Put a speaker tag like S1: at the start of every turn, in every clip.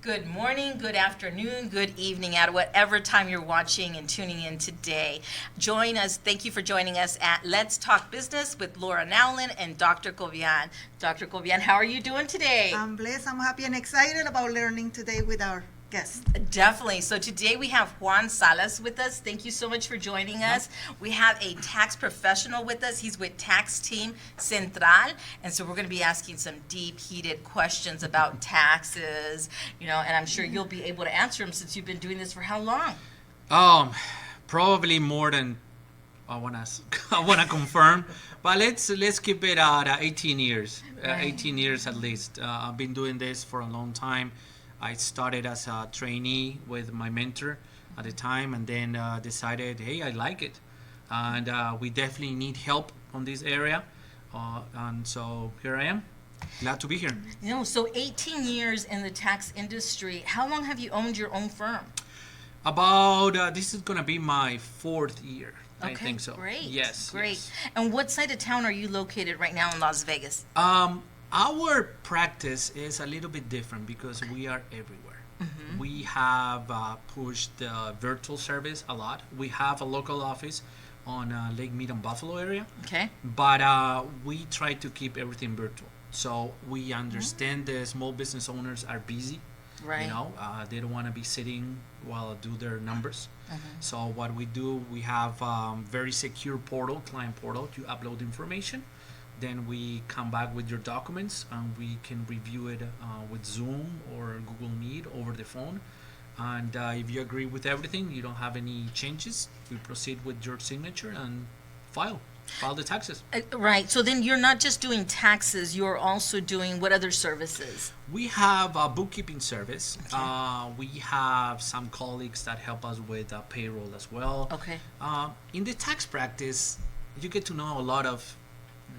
S1: Good morning, good afternoon, good evening, at whatever time you're watching and tuning in today. Join us, thank you for joining us at Let's Talk Business with Laura Nowlin and Dr. Cobian. Dr. Cobian, how are you doing today?
S2: I'm blessed, I'm happy and excited about learning today with our guest.
S1: Definitely. So today we have Juan Salas with us. Thank you so much for joining us. We have a tax professional with us. He's with Tax Team Central. And so we're going to be asking some deep, heated questions about taxes, and I'm sure you'll be able to answer them since you've been doing this for how long?
S3: Probably more than I wanna confirm, but let's keep it at 18 years.
S1: Right.
S3: 18 years at least. I've been doing this for a long time. I started as a trainee with my mentor at the time, and then decided, hey, I like it, and we definitely need help on this area, and so here I am. Glad to be here.
S1: So 18 years in the tax industry. How long have you owned your own firm?
S3: About this is gonna be my 4th year. I
S1: Okay,
S3: think so.
S1: great.
S3: Yes.
S1: Great.
S3: yes.
S1: And what side of town are you located right now in Las Vegas?
S3: Our practice is a little bit different because we are everywhere.
S1: Mm-hmm.
S3: We have pushed the virtual service a lot. We have a local office on Lake Mead and Buffalo area,
S1: Okay.
S3: but we try to keep everything virtual. So we understand the small business owners are busy.
S1: Right.
S3: They don't want to be sitting while do their numbers.
S1: Mhm.
S3: So what we do, we have very secure client portal. You upload information, then we come back with your documents, and we can review it with Zoom or Google Meet over the phone. And if you agree with everything, you don't have any changes, we proceed with your signature and file the taxes.
S1: Right. So then you're not just doing taxes, you're also doing what other services?
S3: We have a bookkeeping service.
S1: Okay.
S3: We have some colleagues that help us with payroll as well.
S1: Okay.
S3: In the tax practice, you get to know a lot of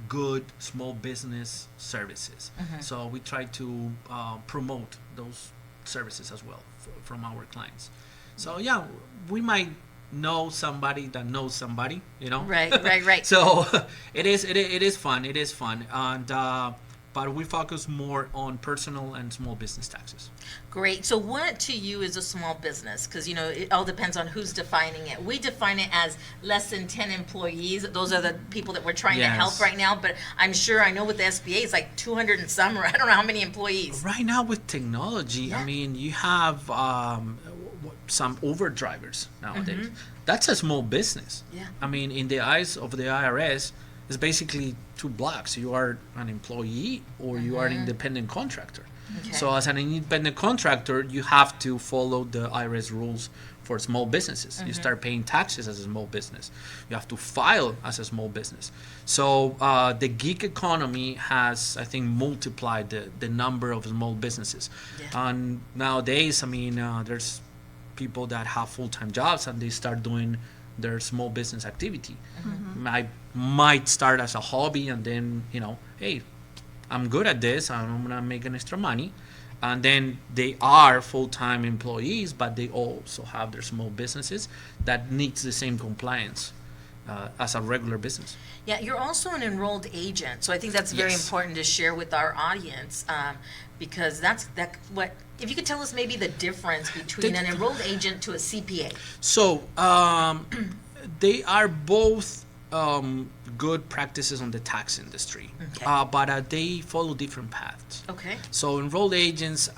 S3: good small business services.
S1: Mhm.
S3: So we try to promote those services as well from our clients. So yeah, we might know somebody that knows somebody,
S1: Right.
S3: So it is fun. It is fun, and but we focus more on personal and small business taxes.
S1: Great. So what to you is a small business? Because, it all depends on who's defining it. We define it as less than 10 employees. Those are the people that we're trying to help
S3: Yes.
S1: right now. But I know with the SBA, it's like 200 and some, or I don't know how many employees.
S3: Right now with technology,
S1: Yeah.
S3: I mean, you have some Uber drivers nowadays.
S1: Mhm.
S3: That's a small business.
S1: Yeah.
S3: I mean, in the eyes of the IRS, it's basically 2 blocks. You are an employee or you are an independent contractor.
S1: Okay.
S3: So as an independent contractor, you have to follow the IRS rules for small businesses. You start paying taxes as a small business. You have to file as a small business. So the gig economy has, I think, multiplied the number of small businesses.
S1: Yeah.
S3: And nowadays, I mean, there's people that have full-time jobs and they start doing their small business activity. I might start as a hobby and then, hey, I'm good at this and I'm gonna make an extra money. And then they are full-time employees, but they also have their small businesses that needs the same compliance as a regular business.
S1: Yeah, you're also an enrolled agent, so I think that's very
S3: Yes.
S1: important to share with our audience, because if you could tell us maybe the difference between an enrolled agent to a CPA.
S3: So they are both good practices on the tax industry,
S1: Okay.
S3: but they follow different paths.
S1: Okay.
S3: So enrolled agents,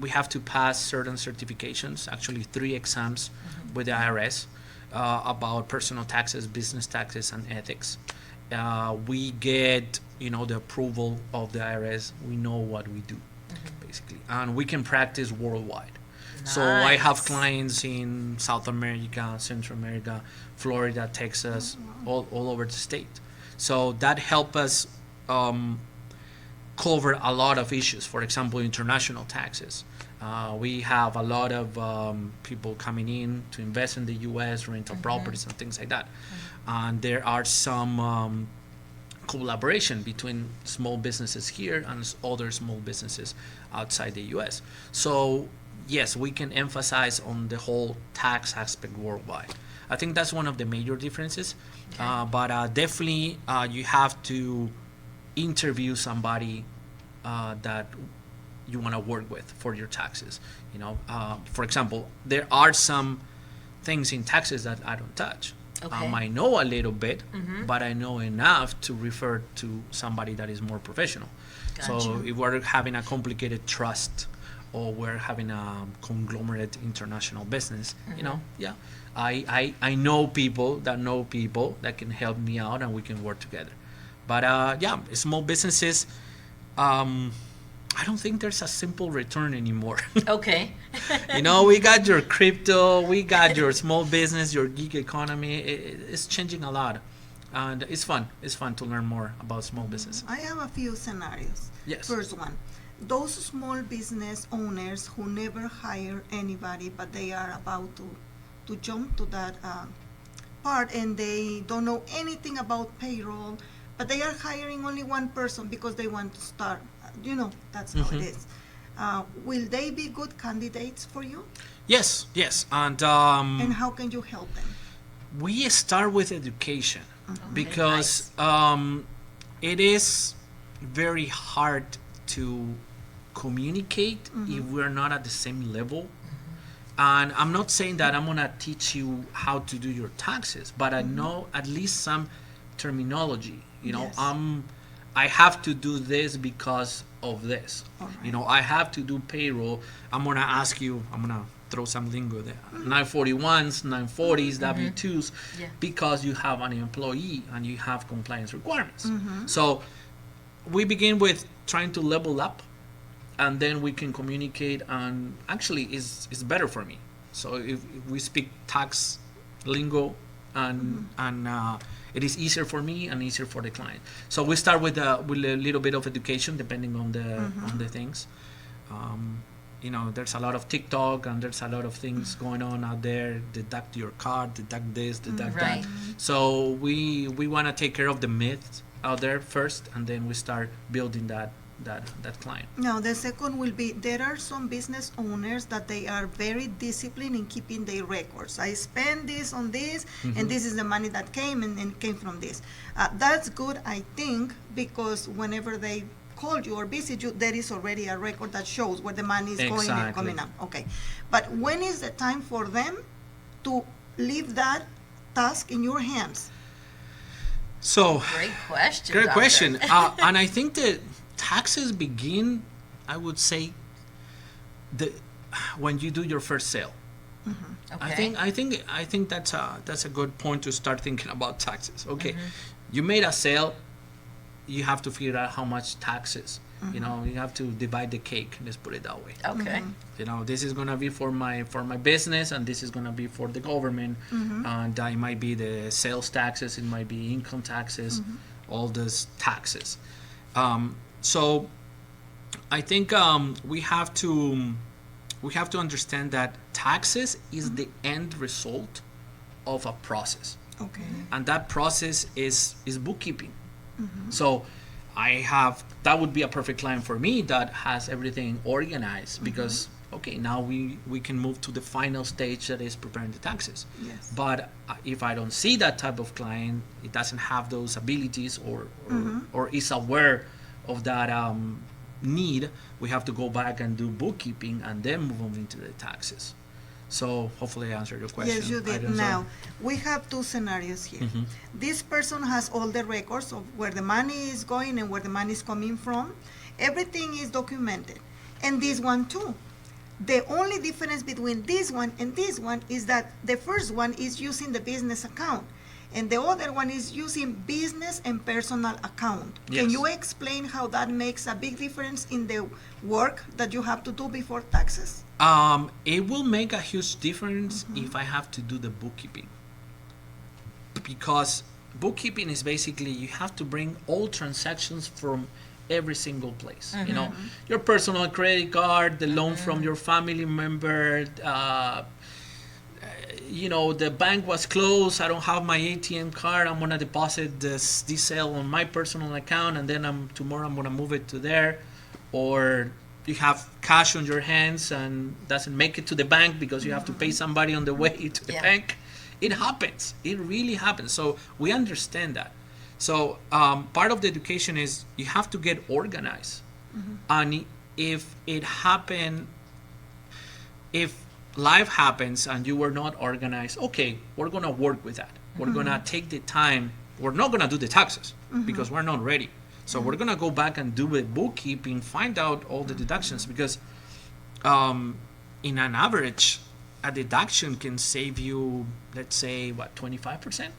S3: we have to pass certain certifications, actually 3 exams with the IRS about personal taxes, business taxes, and ethics. We get, the approval of the IRS. We know what we do, basically, and we can practice worldwide. So I have
S1: Nice.
S3: clients in South America, Central America, Florida, Texas, all over the state. So that help us cover a lot of issues. For example, international taxes. We have a lot of people coming in to invest in the U.S., rental properties, and things like that. And there are some collaboration between small businesses here and other small businesses outside the U.S. So yes, we can emphasize on the whole tax aspect worldwide. I think that's one of the major differences. But definitely you have to interview somebody that you want to work with for your taxes. For example, there are some things in taxes that I don't touch.
S1: Okay.
S3: I know a little bit, but I know enough to refer to somebody that is more professional. So
S1: Gotcha.
S3: if we're having a complicated trust or we're having a conglomerate international business, I know people that can help me out and we can work together. But small businesses, I don't think there's a simple return anymore.
S1: Okay.
S3: We got your crypto, we got your small business, your gig economy. It's changing a lot, and it's fun. It's fun to learn more about small business.
S2: I have a few scenarios.
S3: Yes.
S2: First one, those small business owners who never hire anybody, but they are about to jump to that part, and they don't know anything about payroll, but they are hiring only one person because they want to start. That's how it is. Will they be good candidates for you?
S3: Yes, and
S2: And how can you help them?
S3: we start with education because
S1: nice.
S3: it is very hard to communicate if we're not at the same level. And I'm not saying that I'm gonna teach you how to do your taxes, but I know at least some terminology.
S2: Yes.
S3: I have to do this because of this.
S2: All right.
S3: I have to do payroll. I'm gonna throw some lingo there. 941s, 940s, W2s,
S1: Yeah.
S3: because you have an employee and you have compliance requirements. So we begin with trying to level up, and then we can communicate, and actually it's better for me. So if we speak tax lingo, and it is easier for me and easier for the client. So we start with a little bit of education depending on the things. There's a lot of TikTok and there's a lot of things going on out there. Deduct your card, deduct this, deduct
S1: Right.
S3: that. So we want to take care of the myths out there first, and then we start building that client.
S2: Now, the second will be, there are some business owners that they are very disciplined in keeping their records. I spend this on this, and this is the money that came and came from this. That's good, I think, because whenever they call you or visit you, there is already a record that shows where the money is going and
S3: Exactly.
S2: coming up. Okay. But when is the time for them to leave that task in your hands?
S3: So
S1: Great question.
S3: great
S1: Doctor.
S3: question. And I think that taxes begin, I would say, when you do your first sale.
S1: Okay.
S3: I think that's a good point to start thinking about taxes. Okay, you made a sale, you have to figure out how much taxes. You have to divide the cake. Let's put it that way.
S1: Okay.
S3: This is gonna be for my business, and this is gonna be for the government, and it might be the sales taxes, it might be income taxes, all those taxes. So I think we have to understand that taxes is the end result of a process,
S2: Okay.
S3: and that process is bookkeeping. So that would be a perfect client for me that has everything organized, because okay, now we can move to the final stage, that is preparing the taxes.
S2: Yes.
S3: But if I don't see that type of client, it doesn't have those abilities or is aware of that need, we have to go back and do bookkeeping and then move on into the taxes. So hopefully I answered your question.
S2: Yes, you
S3: I
S2: did.
S3: don't know.
S2: Now, we have two scenarios here. This person has all the records of where the money is going and where the money is coming from. Everything is documented. And this one too. The only difference between this one and this one is that the first one is using the business account, and the other one is using business and personal account. Can
S3: Yes.
S2: you explain how that makes a big difference in the work that you have to do before taxes?
S3: It will make a huge difference if I have to do the bookkeeping, because bookkeeping is basically, you have to bring all transactions from every single place. Your personal credit card, the loan from your family member, the bank was closed, I don't have my ATM card, I'm gonna deposit this sale on my personal account, and then tomorrow I'm gonna move it to there. Or you have cash on your hands and doesn't make it to the bank because you have to pay somebody on the way to the
S1: Yeah.
S3: bank. It happens. It really happens. So we understand that. So part of the education is you have to get organized, and if it happened, if life happens and you were not organized, okay, we're gonna work with that. We're gonna take the time. We're not gonna do the taxes because we're not ready. So we're gonna go back and do the bookkeeping, find out all the deductions because in an average, a deduction can save you, let's say, what, 25%?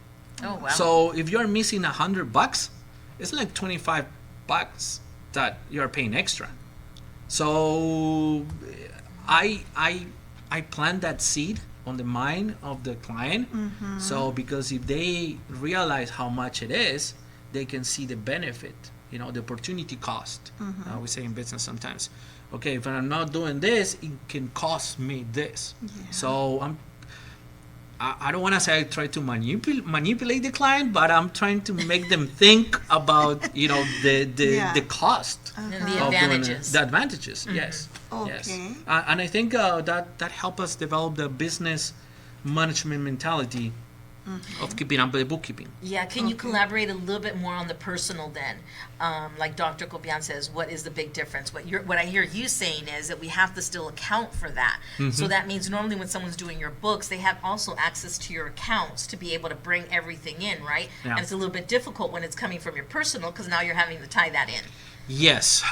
S1: Oh, wow.
S3: So if you're missing $100, it's like $25 that you're paying extra. So I plant that seed on the mind of the client. So because if they realize how much it is, they can see the benefit, the opportunity cost. We say in business sometimes, okay, if I'm not doing this, it can cost me this. So I don't want to say I try to manipulate the client, but I'm trying to make them think about the cost
S1: And the
S3: of doing it.
S1: advantages.
S3: The advantages, yes.
S2: Okay.
S3: Yes. And I think that helped us develop the business management mentality of keeping up with the bookkeeping.
S1: Yeah, can you collaborate a little bit more on the personal then? Like Dr. Copian says, what is the big difference? What I hear you saying is that we have to still account for that. So that means normally when someone's doing your books, they have also access to your accounts to be able to bring everything in, right?
S3: Yeah.
S1: And it's a little bit difficult when it's coming from your personal because now you're having to tie that in.
S3: Yes,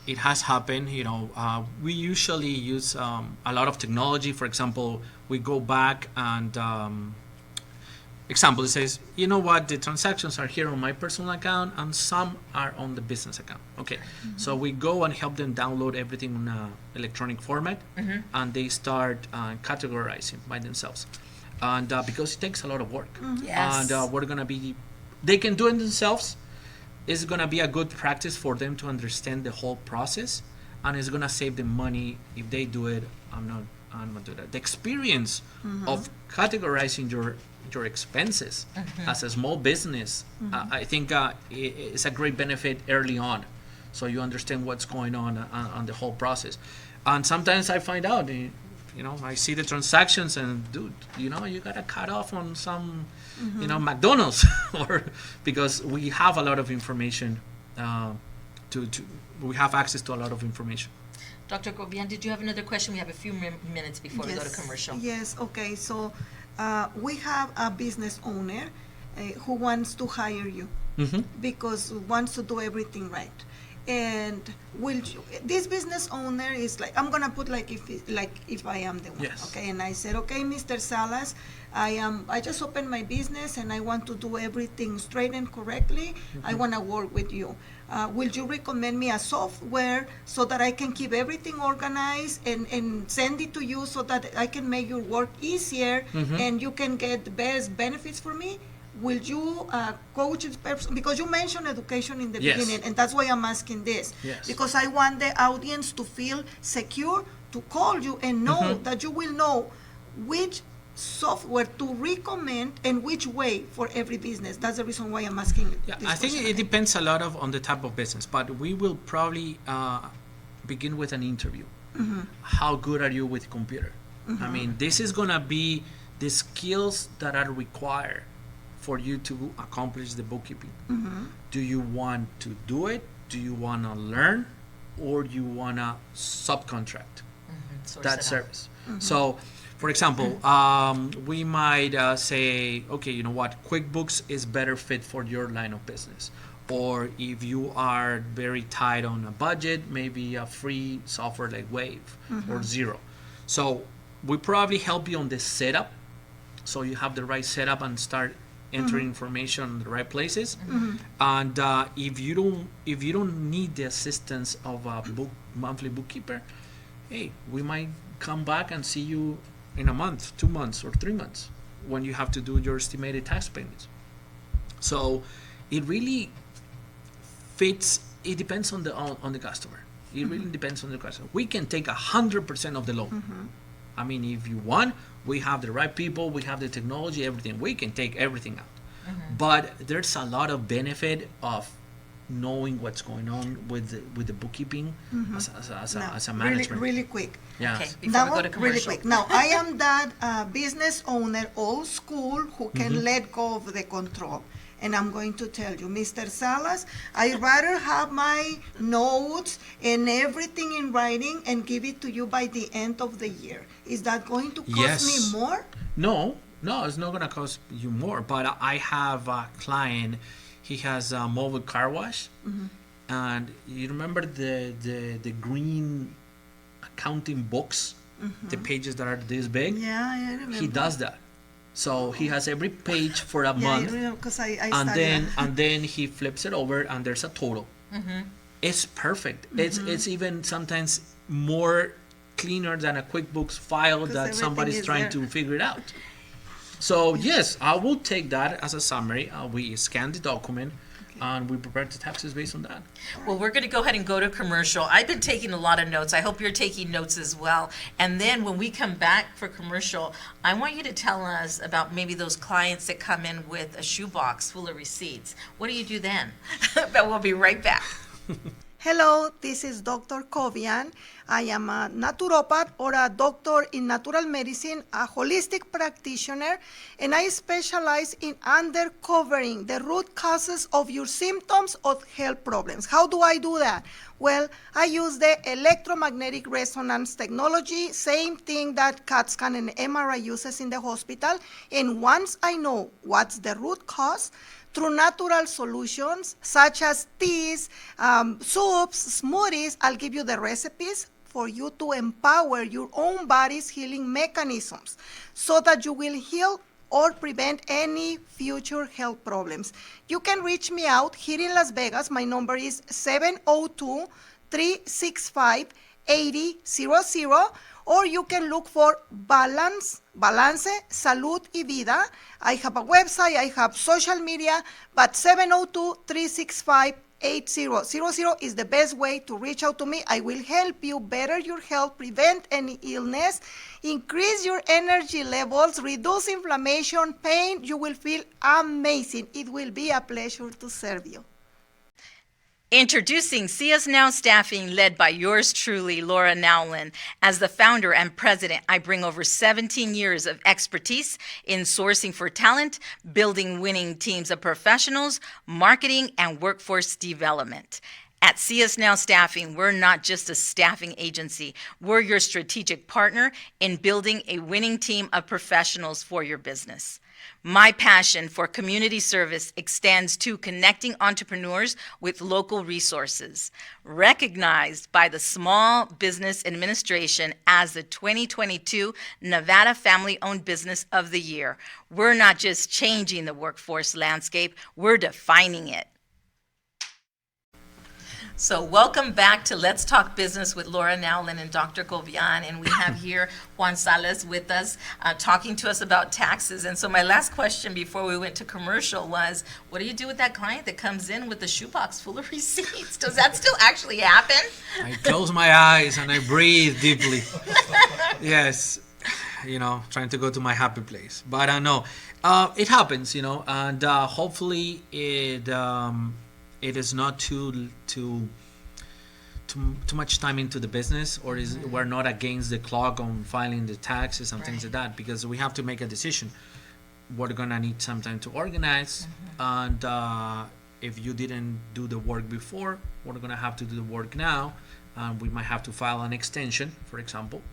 S3: it has happened. We usually use a lot of technology. For example, we go back and example, it says, you know what, the transactions are here on my personal account and some are on the business account. Okay, so we go and help them download everything in an electronic format and they start categorizing by themselves. And because it takes a lot of work.
S1: Yes.
S3: And they can do it themselves. It's going to be a good practice for them to understand the whole process, and it's going to save them money if they do it. I'm not going to do that. The experience of categorizing your expenses as a small business, I think it's a great benefit early on, so you understand what's going on the whole process. And sometimes I find out, I see the transactions and dude, you gotta cut off on some, McDonald's, or because we have a lot of information. We have access to a lot of information.
S1: Dr. Copian, did you have another question? We have a few minutes before we go to commercial.
S2: Yes, okay. So we have a business owner who wants to hire you because wants to do everything right. And this business owner is like, I'm gonna put like if I am the one,
S3: Yes.
S2: okay? And I said, okay, Mr. Salas, I just opened my business and I want to do everything straight and correctly. I want to work with you. Will you recommend me a software so that I can keep everything organized and send it to you so that I can make your work easier and you can get the best benefits for me? Will you coach this person? Because you mentioned education in the
S3: Yes.
S2: beginning, and that's why I'm asking this.
S3: Yes.
S2: Because I want the audience to feel secure to call you and know that you will know which software to recommend and which way for every business. That's the reason why I'm asking.
S3: Yeah,
S2: this
S3: I think
S2: question.
S3: it depends a lot on the type of business, but we will probably begin with an interview. How good are you with computer? I mean, this is gonna be the skills that are required for you to accomplish the bookkeeping. Do you want to do it? Do you want to learn? Or you want to subcontract that service? So, for example, we might say, okay, you know what, QuickBooks is better fit for your line of business. Or if you are very tight on a budget, maybe a free software like Wave or Zero. So we probably help you on the setup, so you have the right setup and start entering information in the right places. And if you don't need the assistance of a monthly bookkeeper, hey, we might come back and see you in a month, 2 months, or 3 months when you have to do your estimated tax payments. So it really fits. It depends on the customer. It really depends on the customer. We can take 100% of the load. I mean, if you want, we have the right people, we have the technology, everything. We can take everything out. But there's a lot of benefit of knowing what's going on with the bookkeeping as a management.
S2: Really quick.
S3: Yeah.
S1: Okay, before we go to
S2: Really
S1: commercial.
S2: quick. Now, I am that business owner, old school, who can let go of the control. and I'm going to tell you, Mr. Salas, I'd rather have my notes and everything in writing and give it to you by the end of the year. Is that going to cost
S3: Yes.
S2: me more?
S3: No, it's not gonna cost you more. But I have a client. He has a mobile car wash, and you remember the green accounting books, the pages that are this big.
S2: Yeah, I remember.
S3: He does that. So he has every page for a
S2: Yeah, I
S3: month,
S2: remember because I
S3: and
S2: studied
S3: then
S2: that.
S3: and then he flips it over, and there's a total. It's perfect. It's even sometimes more cleaner than a QuickBooks file
S2: 'Cause
S3: that
S2: everything
S3: somebody's
S2: is
S3: trying
S2: there.
S3: to figure it out. So yes, I will take that as a summary. We scan the document, and we prepare the taxes based on that.
S1: Well, we're going to go ahead and go to commercial. I've been taking a lot of notes. I hope you're taking notes as well. And then when we come back for commercial, I want you to tell us about maybe those clients that come in with a shoebox full of receipts. What do you do then? But we'll be right back.
S2: Hello, this is Dr. Kovian. I am a naturopath or a doctor in natural medicine, a holistic practitioner, and I specialize in uncovering the root causes of your symptoms of health problems. How do I do that? Well, I use the electromagnetic resonance technology, same thing that CAT scan and MRI uses in the hospital. And once I know what's the root cause, through natural solutions such as teas, soups, smoothies, I'll give you the recipes for you to empower your own body's healing mechanisms so that you will heal or prevent any future health problems. You can reach me out here in Las Vegas. My number is 702-365-8000, or you can look for Balance, Salud y Vida. I have a website, I have social media, but 702-365-8000 is the best way to reach out to me. I will help you better your health, prevent any illness, increase your energy levels, reduce inflammation, pain. You will feel amazing. It will be a pleasure to serve you.
S1: Introducing See Us Now Staffing, led by yours truly, Laura Nowlin. As the founder and president, I bring over 17 years of expertise in sourcing for talent, building winning teams of professionals, marketing, and workforce development. At See Us Now Staffing, we're not just a staffing agency. We're your strategic partner in building a winning team of professionals for your business. My passion for community service extends to connecting entrepreneurs with local resources. Recognized by the Small Business Administration as the 2022 Nevada Family-Owned Business of the Year, we're not just changing the workforce landscape, we're defining it. So welcome back to Let's Talk Business with Laura Nowlin and Dr. Govian. And we have here Juan Salas with us talking to us about taxes. And so my last question before we went to commercial was, what do you do with that client that comes in with a shoebox full of receipts? Does that still actually happen?
S3: I close my eyes and I breathe deeply. Yes, trying to go to my happy place. But no, it happens, and hopefully it is not too much time into the business, or we're not against the clock on filing the taxes and things like that, because we have to make a decision. We're gonna need some time to organize, and if you didn't do the work before, we're gonna have to do the work now. We might have to file an extension, for example,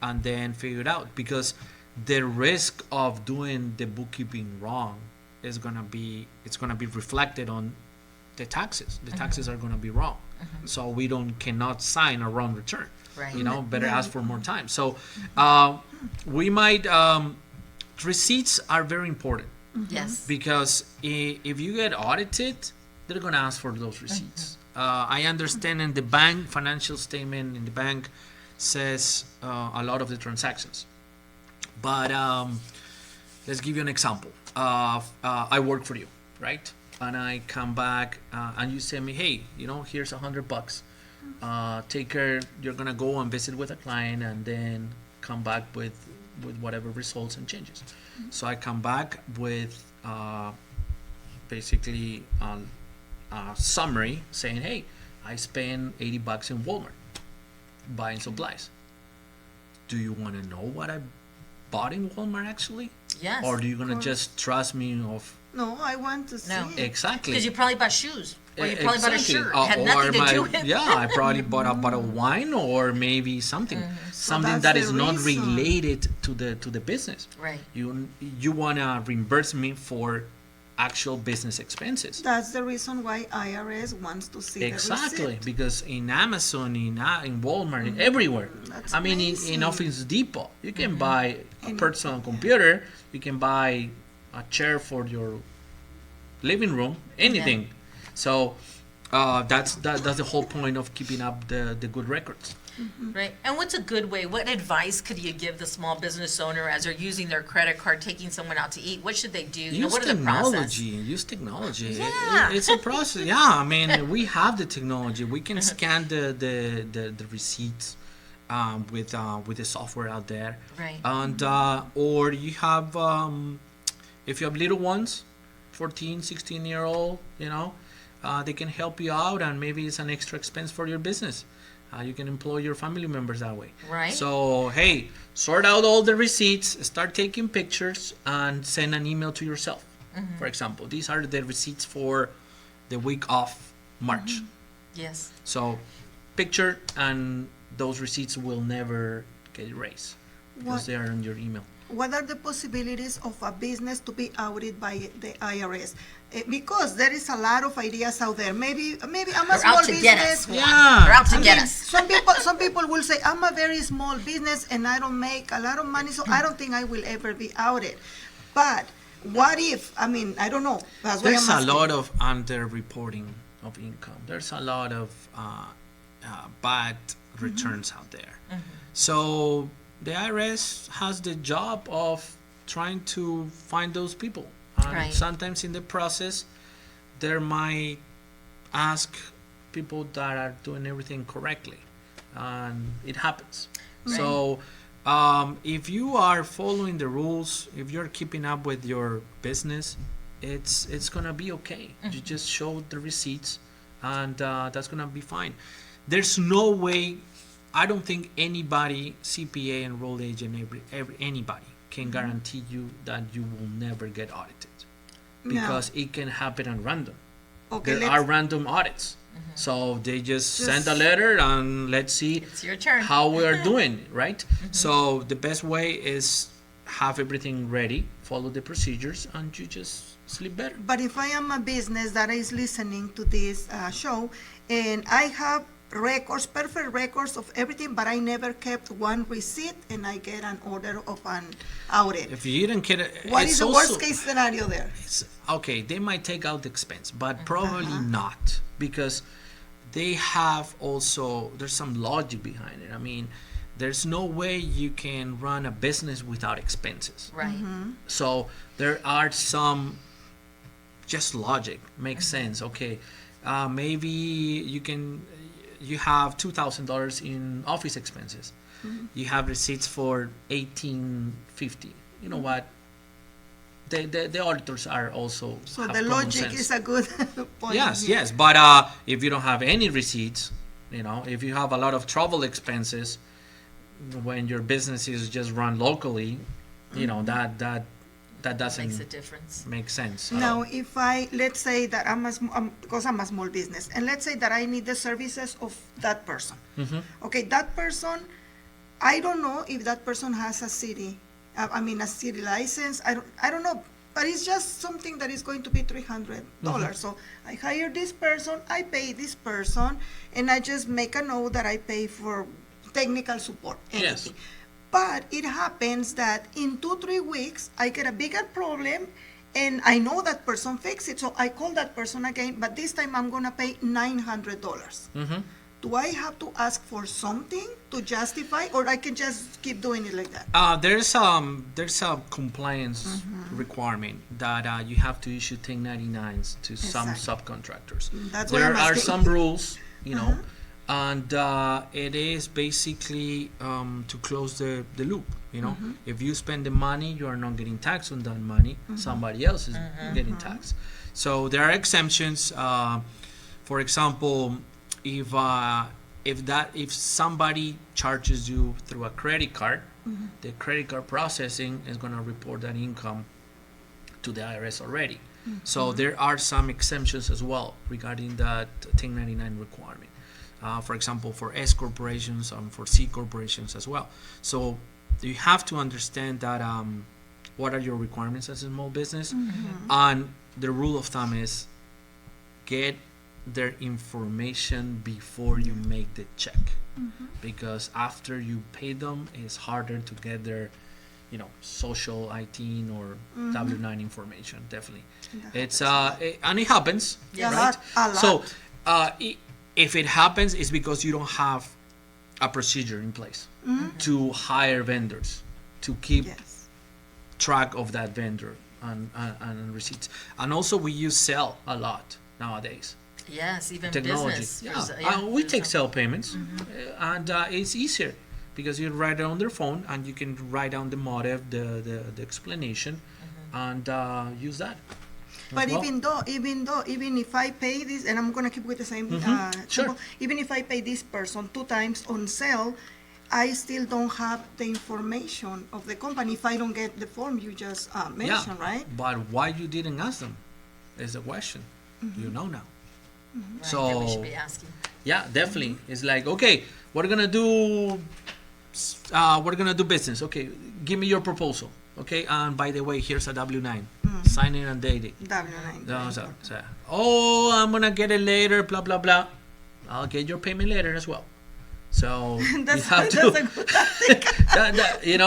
S3: and then figure it out, because the risk of doing the bookkeeping wrong is gonna be reflected on the taxes. The taxes are going to be wrong, so we cannot sign a wrong return. Better ask for more time. So we might receipts are very important.
S1: Yes.
S3: Because if you get audited, they're going to ask for those receipts. I understand in the bank financial statement in the bank says a lot of the transactions, but let's give you an example. I work for you, right? And I come back and you say me, hey, here's $100. Take care. You're gonna go and visit with a client and then come back with whatever results and changes. So I come back with basically a summary saying, hey, I spent $80 in Walmart buying supplies. Do you want to know what I bought in Walmart actually?
S1: Yes.
S3: Or do you gonna just trust me of
S2: No, I want to see.
S1: No.
S3: Exactly.
S1: Because you probably bought shoes, or you probably bought a
S3: Exactly.
S1: shirt. It had nothing to do with
S3: Yeah, I probably bought a bottle of wine or maybe something, something
S2: that's
S3: that
S2: the
S3: is not
S2: reason.
S3: related to the business.
S1: Right.
S3: You wanna reimburse me for actual business expenses.
S2: That's the reason why IRS wants to see the
S3: Exactly,
S2: receipt.
S3: because in Amazon, in Walmart, everywhere.
S2: That's
S3: I mean, in
S2: amazing.
S3: Office Depot, you can buy a personal computer, you can buy a chair for your living room, anything. So that's the whole point of keeping up the good records.
S1: Right. And what's a good way? What advice could you give the small business owner as they're using their credit card, taking someone out to eat? What should they do?
S3: Use
S1: What is the process?
S3: technology. Use technology.
S1: Yeah.
S3: It's a process. Yeah, I mean, we have the technology. We can scan the receipts with the software out there.
S1: Right.
S3: And or you have if you have little ones, 14, 16-year-old, they can help you out, and maybe it's an extra expense for your business. You can employ your family members that way.
S1: Right.
S3: So, hey, sort out all the receipts, start taking pictures, and send an email to yourself. For example, these are the receipts for the week of March.
S1: Yes.
S3: So, picture, and those receipts will never get erased because
S2: What-
S3: they are on your email.
S2: What are the possibilities of a business to be audited by the IRS? Because there is a lot of ideas out there. Maybe I'm a
S1: They're
S2: small
S1: out to get us.
S2: business.
S3: Yeah.
S1: They're out to
S2: I
S1: get
S2: mean,
S1: us.
S2: some people will say I'm a very small business and I don't make a lot of money, so I don't think I will ever be outed. But what if? I mean, I don't know. That's why
S3: There's
S2: I'm
S3: a
S2: asking.
S3: lot of under-reporting of income. There's a lot of bad returns out there. So the IRS has the job of trying to find those people. And
S1: Right.
S3: sometimes in the process, they might ask people that are doing everything correctly, and it happens. So if you are following the rules, if you're keeping up with your business, it's gonna be okay. You just show the receipts, and that's gonna be fine. There's no way. I don't think anybody, CPA, enrolled agent, anybody can guarantee you that you will never get audited,
S2: No.
S3: because it can happen at random.
S2: Okay,
S3: There are random audits, so they just send a letter and let's see
S1: It's your turn.
S3: how we are doing, right? So the best way is have everything ready, follow the procedures, and you just sleep better.
S2: But if I am a business that is listening to this show and I have records, perfect records of everything, but I never kept one receipt and I get an order of an audit.
S3: If you didn't get it,
S2: What
S3: it's
S2: is the
S3: also-
S2: worst case scenario there?
S3: Okay, they might take out the expense, but probably not, because they have also, there's some logic behind it. I mean, there's no way you can run a business without expenses.
S1: Right.
S3: So there are some, just logic makes sense. Okay, maybe you have $2,000 in office expenses. You have receipts for $1,850. You know what? The auditors are also
S2: So
S3: have
S2: the
S3: common
S2: logic
S3: sense.
S2: is a good point.
S3: Yes,
S2: here.
S3: yes, but if you don't have any receipts, if you have a lot of travel expenses, when your business is just run locally, that doesn't
S1: Makes a difference.
S3: make sense. at
S2: Now,
S3: all.
S2: if let's say that because I'm a small business, and let's say that I need the services of that person. Okay, that person, I don't know if that person has a city, a city license. I don't know, but it's just something that is going to be $300. So I hire this person, I pay this person, and I just make a note that I pay for technical support.
S3: Yes.
S2: Anything. But it happens that in 2-3 weeks, I get a bigger problem and I know that person fixed it. So I call that person again, but this time I'm going to pay $900. Do I have to ask for something to justify, or I can just keep doing it like that?
S3: There's a compliance requirement that you have to issue 1099s to some
S2: Exactly.
S3: subcontractors.
S2: That's why
S3: There
S2: I'm
S3: are
S2: asking.
S3: some rules, and it is basically to close the loop. If you spend the money, you are not getting taxed on that money. Somebody else is getting taxed. So there are exemptions. For example, if somebody charges you through a credit card, the credit card processing is going to report that income to the IRS already. So there are some exemptions as well regarding that 1099 requirement. For example, for S corporations and for C corporations as well. So you have to understand that what are your requirements as a small business, and the rule of thumb is get their information before you make the check, because after you pay them, it's harder to get their social IT or W-9 information. Definitely, it's and it happens,
S1: Yes.
S3: right?
S2: A lot.
S3: So if it happens, it's because you don't have a procedure in place to hire vendors, to keep
S2: Yes.
S3: track of that vendor and receipts. And also we use Zelle a lot nowadays.
S1: Yes, even
S3: Technology.
S1: business.
S3: Yeah.
S1: There's
S3: We
S1: there's
S3: take
S1: a-
S3: Zelle payments, and it's easier because you write it on their phone and you can write down the motive, the explanation, and use that. as
S2: But
S3: well.
S2: even if I pay this, and I'm gonna keep with the same,
S3: Sure.
S2: people, even if I pay this person 2 times on sale, I still don't have the information of the company if I don't get the form you just mentioned, right?
S3: But why you didn't ask them is the question. You know now.
S1: Right,
S3: So
S1: that we should be asking.
S3: yeah, definitely. It's like, okay, we're gonna do business. Okay, give me your proposal. Okay, and by the way, here's a W-9. Sign it and date it.
S2: W9.
S3: No, oh, I'm gonna get it later. Blah blah blah. I'll get your payment later as well. So you
S2: That's,
S3: have
S2: that's
S3: to,
S2: a good thing.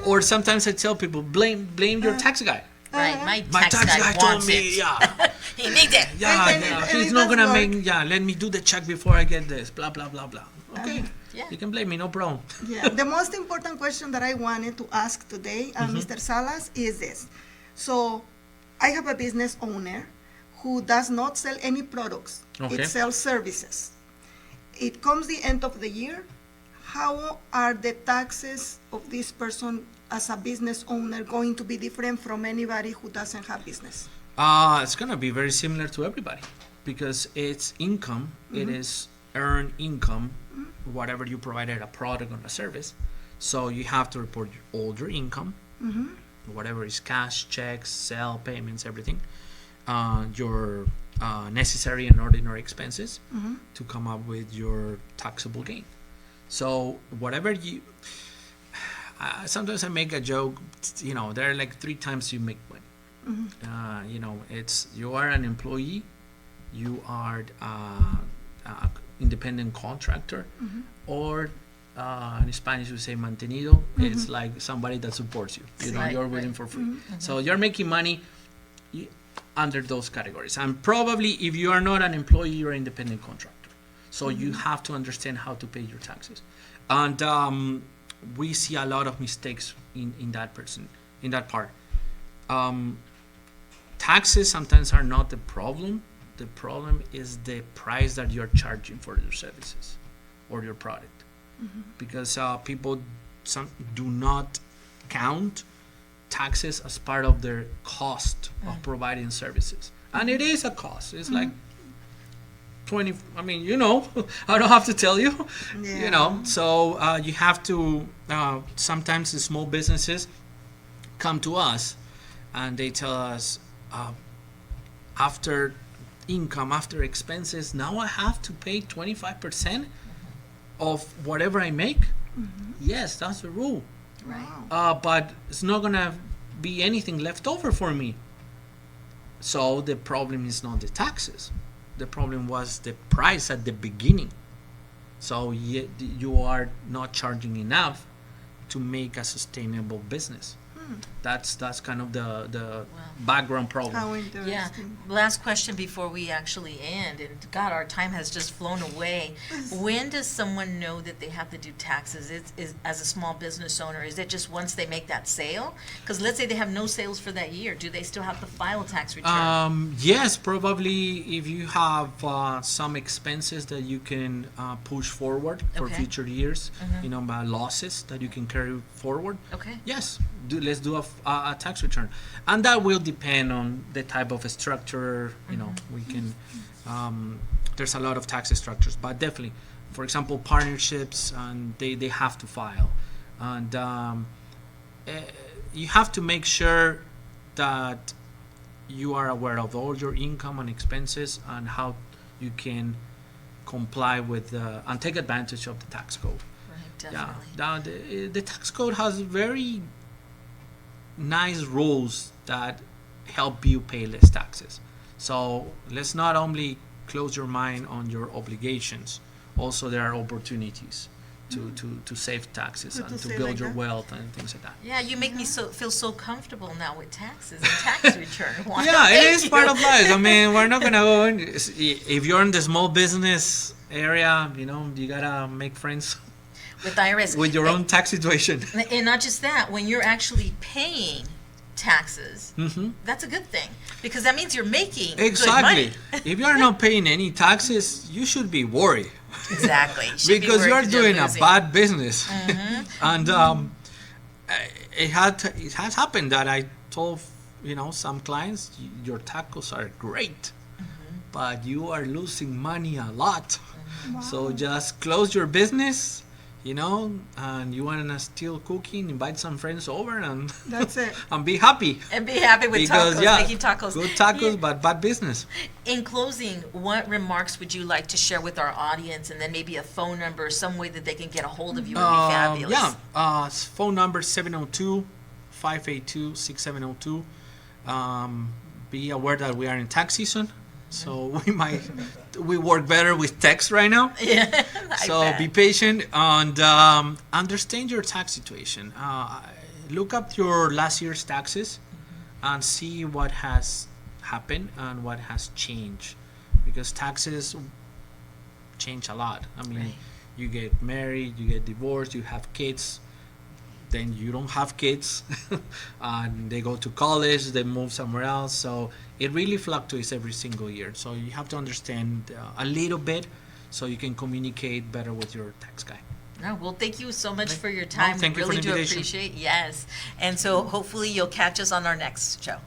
S3: or sometimes I tell people, blame your tax guy.
S1: Right, my
S3: My
S1: tax
S3: tax guy told
S1: wants
S3: me,
S1: it.
S3: yeah,
S1: He needs it.
S3: yeah,
S2: And-
S3: yeah.
S2: and
S3: He's
S2: it
S3: not
S2: does
S3: gonna
S2: work.
S3: make. Yeah, let me do the check before I get this. Blah blah blah blah. Okay,
S1: Yeah.
S3: you can blame me, no problem.
S2: Yeah, the most important question that I wanted to ask today, Mr. Salas, is this. So, I have a business owner who does not sell any products.
S3: Okay.
S2: It sells services. It comes the end of the year. How are the taxes of this person as a business owner going to be different from anybody who doesn't have business?
S3: It's gonna be very similar to everybody because it's income. It is earned income, whatever you provided a product or a service. So you have to report all your income, whatever is cash, checks, sale payments, everything, your necessary and ordinary expenses to come up with your taxable gain. So whatever you, sometimes I make a joke. There are like 3 times you make money. It's you are an employee, you are independent contractor, or in Spanish we say mantenido. It's like somebody that supports you.
S1: Right,
S3: You're working
S1: right.
S3: for free. So you're making money under those categories. And probably if you are not an employee, you're an independent contractor. So you have to understand how to pay your taxes. And we see a lot of mistakes in that part. Taxes sometimes are not the problem. The problem is the price that you're charging for your services or your product. Because people do not count taxes as part of their cost of providing services. And it is a cost. It's like 20, I don't have to tell you,
S2: Yeah.
S3: So you have to, sometimes the small businesses come to us and they tell us, after income, after expenses, now I have to pay 25% of whatever I make. Yes, that's the rule.
S1: Right.
S3: But it's not gonna be anything left over for me. So the problem is not the taxes. The problem was the price at the beginning. So you are not charging enough to make a sustainable business. That's kind of the background problem.
S2: How
S1: Yeah.
S2: interesting.
S1: Last question before we actually end, and God, our time has just flown away. When does someone know that they have to do taxes? Is as a small business owner, is it just once they make that sale? Because let's say they have no sales for that year, do they still have to file a tax return?
S3: Yes, probably if you have some expenses that you can push forward for
S1: Okay.
S3: future years, by losses that you can carry forward.
S1: Okay.
S3: Yes, let's do a tax return, and that will depend on the type of structure. We can. There's a lot of tax structures, but definitely, for example, partnerships, and they have to file, and you have to make sure that you are aware of all your income and expenses and how you can comply with and take advantage of the tax code.
S1: Right,
S3: Yeah,
S1: definitely.
S3: now the tax code has very nice rules that help you pay less taxes. So let's not only close your mind on your obligations, also there are opportunities to save taxes
S2: To
S3: and to
S2: save
S3: build
S2: like
S3: your
S2: that.
S3: wealth and things like that.
S1: Yeah, you make me feel so comfortable now with taxes and tax return. Juan.
S3: Yeah, it
S1: Thank
S3: is
S1: you.
S3: part of life. I mean, we're not gonna go in. If you're in the small business area, you know, you gotta make friends
S1: With IRS.
S3: with your own tax situation.
S1: And not just that, when you're actually paying taxes,
S3: Hmm.
S1: that's a good thing because that means you're making
S3: Exactly.
S1: good money.
S3: If you're not paying any taxes, you should be worried
S1: Exactly. You should be
S3: because
S1: worried
S3: you're
S1: 'cause
S3: doing a
S1: losing.
S3: bad business. And it has happened that I told some clients, your tacos are great, but you are losing money a lot. So just close your business, and you want to still cooking, invite some friends over and
S2: That's it.
S3: and be happy.
S1: And be happy with
S3: Because
S1: tacos, making tacos.
S3: good tacos,
S1: Yeah.
S3: but bad business.
S1: In closing, what remarks would you like to share with our audience, and then maybe a phone number, some way that they can get a hold of you would be fabulous.
S3: Phone number 702-582-6702. Be aware that we are in tax season, so we work better with text right now.
S1: Yeah, I
S3: So
S1: bet.
S3: be patient and understand your tax situation. Look up your last year's taxes and see what has happened and what has changed, because taxes change a lot. I mean,
S1: Right.
S3: you get married, you get divorced, you have kids, then you don't have kids, and they go to college, they move somewhere else. So it really fluctuates every single year. So you have to understand a little bit so you can communicate better with your tax guy.
S1: No, well, thank you so much for your
S3: No,
S1: time.
S3: thank you for
S1: Really
S3: the
S1: do
S3: invitation.
S1: appreciate. Yes, and so hopefully you'll catch us on our next show.